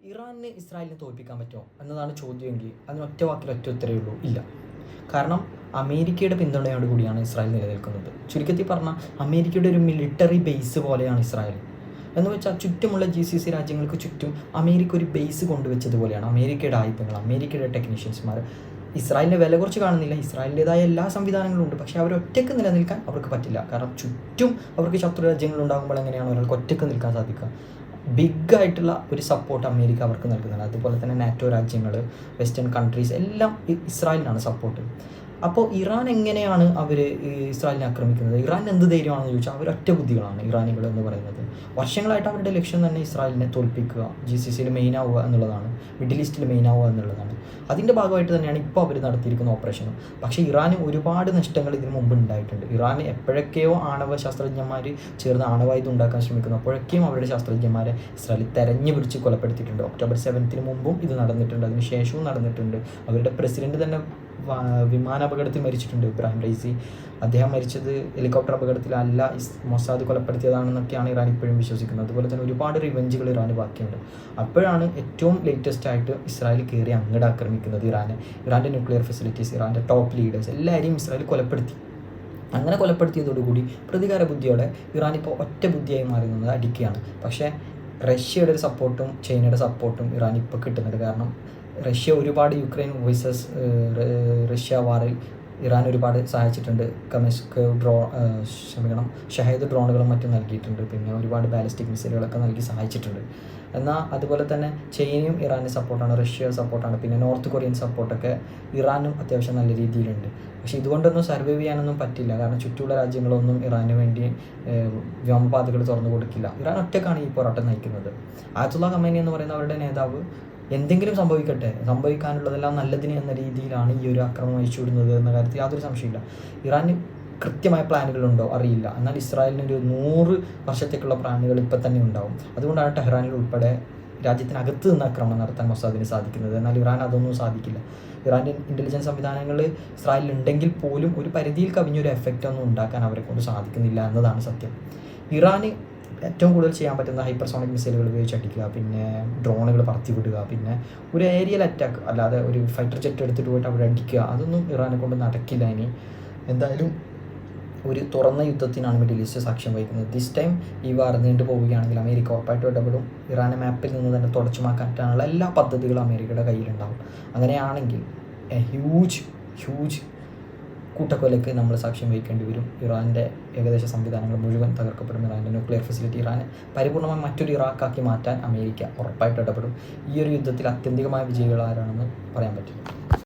ഇറാനിന് ഇസ്രായേലിനെ തോൽപ്പിക്കാൻ പറ്റുമോ എന്നതാണ് ചോദ്യമെങ്കിൽ അതിന് ഒറ്റ വാക്കിൽ ഒറ്റ ഉത്തരവേ ഉള്ളൂ, ഇല്ല. കാരണം അമേരിക്കയുടെ പിന്തുണയോട് കൂടിയാണ് ഇസ്രായേൽ നിലനിൽക്കുന്നത്. ചുരുക്കത്തിൽ പറഞ്ഞാൽ അമേരിക്കയുടെ ഒരു മിലിറ്ററി ബേസ് പോലെയാണ് ഇസ്രായേൽ. എന്ന് വെച്ചാൽ ചുറ്റുമുള്ള GCC രാജ്യങ്ങൾക്ക് ചുറ്റും അമേരിക്ക ഒരു ബേസ് കൊണ്ടുവച്ചതുപോലെയാണ്. അമേരിക്കയുടെ ആയുധങ്ങൾ, അമേരിക്കയുടെ ടെക്നീഷ്യൻസ്മാർ ഇസ്രായേലിൻ്റെ വില കുറച്ച് കാണുന്നില്ല. ഇസ്രായേലിൻ്റെതായ എല്ലാ സംവിധാനങ്ങളും ഉണ്ട്. പക്ഷേ അവരൊറ്റയ്ക്ക് നിലനിൽക്കാൻ അവർക്ക് പറ്റില്ല. കാരണം ചുറ്റും അവർക്ക് ശത്രു രാജ്യങ്ങളുണ്ടാകുമ്പോൾ എങ്ങനെയാണ് ഒരാൾക്ക് ഒറ്റയ്ക്ക് നിൽക്കാൻ സാധിക്കുക? ബിഗ് ആയിട്ടുള്ള ഒരു സപ്പോർട്ട് അമേരിക്ക അവർക്ക് നൽകുന്നുണ്ട്. അതുപോലെ തന്നെ നാറ്റോ രാജ്യങ്ങൾ, വെസ്റ്റേൺ കൺട്രീസ് എല്ലാം ഇസ്രായേലിനാണ് സപ്പോർട്ട്. അപ്പോൾ ഇറാൻ എങ്ങനെയാണ് അവർ ഇസ്രായേലിനെ ആക്രമിക്കുന്നത്? ഇറാൻ എന്ത് ധൈര്യമാണെന്ന് ചോദിച്ചാൽ അവർ ഒറ്റ ബുദ്ധികളാണ് ഇറാനികൾ എന്ന് പറയുന്നത്. വർഷങ്ങളായിട്ട് അവരുടെ ലക്ഷ്യം തന്നെ ഇസ്രായേലിനെ തോൽപ്പിക്കുക, GCCയിൽ മെയിൻ ആവുക എന്നുള്ളതാണ്, മിഡിൽ ഈസ്റ്റിൽ മെയിൻ ആവുക എന്നുള്ളതാണ്. അതിൻ്റെ ഭാഗമായിട്ട് തന്നെയാണ് ഇപ്പോൾ അവർ നടത്തിയിരിക്കുന്ന ഓപ്പറേഷൻ. പക്ഷേ ഇറാന് ഒരുപാട് നഷ്ടങ്ങൾ ഇതിനു മുമ്പ് ഉണ്ടായിട്ടുണ്ട്. ഇറാൻ എപ്പോഴൊക്കെയോ ആണവ ശാസ്ത്രജ്ഞന്മാർ ചേർന്ന് ആണവായുധം ഉണ്ടാക്കാൻ ശ്രമിക്കുന്നു. അപ്പോഴൊക്കെയും അവരുടെ ശാസ്ത്രജ്ഞന്മാരെ ഇസ്രായേൽ തെരഞ്ഞു പിടിച്ച് കൊലപ്പെടുത്തിയിട്ടുണ്ട്. October 7 മുമ്പും ഇത് നടന്നിട്ടുണ്ട്, അതിന് ശേഷവും നടന്നിട്ടുണ്ട്. അവരുടെ പ്രസിഡന്റ് തന്നെ വിമാന അപകടത്തിൽ മരിച്ചിട്ടുണ്ട്, ഇബ്രാഹിം റൈസി. അദ്ദേഹം മരിച്ചത് ഹെലികോപ്റ്റർ അപകടത്തിലല്ല, മൊസാദ് കൊലപ്പെടുത്തിയതാണെന്നൊക്കെയാണ് ഇറാൻ ഇപ്പോഴും വിശ്വസിക്കുന്നത്. അതുപോലെ തന്നെ ഒരുപാട് റിവെഞ്ചുകൾ ഇറാന് ബാക്കിയുണ്ട്. അപ്പോഴാണ് ഏറ്റവും ലേറ്റസ്റ്റ് ആയിട്ട് ഇസ്രായേൽ കയറി അങ്ങോട്ട് ആക്രമിക്കുന്നത് ഇറാൻ്റെ ന്യൂക്ലിയർ ഫെസിലിറ്റീസ്, ഇറാൻ്റെ ടോപ്പ് ലീഡേഴ്സ് എല്ലാവരെയും ഇസ്രായേൽ കൊലപ്പെടുത്തി. അങ്ങനെ കൊലപ്പെടുത്തിയതോടുകൂടി പ്രതികാര ബുദ്ധിയോടെ ഇറാൻ ഇപ്പോൾ ഒറ്റ ബുദ്ധിയായി മാറി നിന്നത് അടിക്കുകയാണ്. പക്ഷേ റഷ്യയുടെ ഒരു സപ്പോർട്ടും ചൈനയുടെ സപ്പോർട്ടും ഇറാൻ ഇപ്പോൾ കിട്ടുന്നുണ്ട്. കാരണം റഷ്യ ഒരുപാട് യുക്രൈൻ വേഴ്സസ് റഷ്യ വാറിൽ ഇറാൻ ഒരുപാട് സഹായിച്ചിട്ടുണ്ട്. ഷഹേദ് ഡ്രോണുകളും മറ്റും നൽകിയിട്ടുണ്ട്. പിന്നെ ഒരുപാട് ബാലിസ്റ്റിക് മിസൈലുകളൊക്കെ നൽകി സഹായിച്ചിട്ടുണ്ട്. എന്നാൽ അതുപോലെ തന്നെ ചൈനയും ഇറാൻ്റെ സപ്പോർട്ടാണ്, റഷ്യ സപ്പോർട്ടാണ്, പിന്നെ നോർത്ത് കൊറിയൻ സപ്പോർട്ടൊക്കെ ഇറാനും അത്യാവശ്യം നല്ല രീതിയിലുണ്ട്. പക്ഷേ ഇതുകൊണ്ടൊന്നും സർവൈവ് ചെയ്യാനൊന്നും പറ്റില്ല. കാരണം ചുറ്റുമുള്ള രാജ്യങ്ങളൊന്നും ഇറാന് വേണ്ടി വ്യോമപാതകൾ തുറന്നു കൊടുക്കില്ല. ഇറാൻ ഒറ്റക്കാണ് ഈ പോരാട്ടം നയിക്കുന്നത്. ആയത്തുള്ള ഖമേനി എന്ന് പറയുന്ന അവരുടെ നേതാവ് എന്തെങ്കിലും സംഭവിക്കാനുള്ളതെല്ലാം നല്ലതിന് എന്ന രീതിയിലാണ് ഈ ഒരു ആക്രമണം അയച്ചുവിടുന്നത് എന്ന കാര്യത്തിൽ യാതൊരു സംശയമില്ല. ഇറാന് കൃത്യമായ പ്ലാനുകളുണ്ടോ അറിയില്ല. എന്നാൽ ഇസ്രായേലിന് ഒരു 100 വർഷത്തേക്കുള്ള പ്ലാനുകൾ ഇപ്പം തന്നെ ഉണ്ടാവും. അതുകൊണ്ടാണ് ടെഹ്റാനിൽ ഉൾപ്പെടെ രാജ്യത്തിനകത്ത് നിന്ന് ആക്രമണം നടത്താൻ മൊസാദിന് സാധിക്കുന്നത്. എന്നാൽ ഇറാൻ അതൊന്നും സാധിക്കില്ല. ഇറാൻ്റെ ഇൻ്റലിജൻസ് സംവിധാനങ്ങൾ ഇസ്രായേലിലുണ്ടെങ്കിൽ പോലും ഒരു പരിധിയിൽ കവിഞ്ഞൊരു എഫക്റ്റ് ഒന്നും ഉണ്ടാക്കാൻ അവരെ കൊണ്ട് സാധിക്കുന്നില്ല എന്നതാണ് സത്യം. ഇറാന് ഏറ്റവും കൂടുതൽ ചെയ്യാൻ പറ്റുന്ന ഹൈപ്പർസോണിക് മിസൈലുകൾ ഉപയോഗിച്ച് അടിക്കുക, പിന്നെ ഡ്രോണുകൾ പറത്തി വിടുക, പിന്നെ ഒരു ഏരിയൽ അറ്റാക്ക്, അല്ലാതെ ഒരു ഫൈറ്റർ ജെറ്റ് എടുത്തിട്ട് പോയിട്ട് അവിടെ അടിക്കുക, അതൊന്നും ഇറാനെ കൊണ്ട് നടക്കില്ല. ഇനി എന്തായാലും ഒരു തുറന്ന യുദ്ധത്തിനാണ് മിഡിൽ ഈസ്റ്റ് സാക്ഷ്യം വഹിക്കുന്നത്. ദിസ് ടൈം ഈ വാർ നീണ്ടു പോവുകയാണെങ്കിൽ അമേരിക്ക ഉറപ്പായിട്ടും ഇടപെടും. ഇറാനെ മാപ്പിൽ നിന്ന് തന്നെ തുടച്ചു മാറ്റാനുള്ള എല്ലാ പദ്ധതികളും അമേരിക്കയുടെ കയ്യിലുണ്ടാവും. അങ്ങനെയാണെങ്കിൽ ഹ്യൂജ് കൂട്ടക്കൊലയ്ക്ക് നമ്മൾ സാക്ഷ്യം വഹിക്കേണ്ടി വരും. ഇറാൻ്റെ ഏകദേശ സംവിധാനങ്ങൾ മുഴുവൻ തകർക്കപ്പെടും. ഇറാൻ്റെ ന്യൂക്ലിയർ ഫെസിലിറ്റി ഇറാനെ പരിപൂർണമായി മറ്റൊരു ഇറാഖാക്കി മാറ്റാൻ അമേരിക്ക ഉറപ്പായിട്ട് ഇടപെടും. ഈ ഒരു യുദ്ധത്തിൽ ആത്യന്തികമായ വിജയികൾ ആരാണെന്ന് പറയാൻ പറ്റില്ല.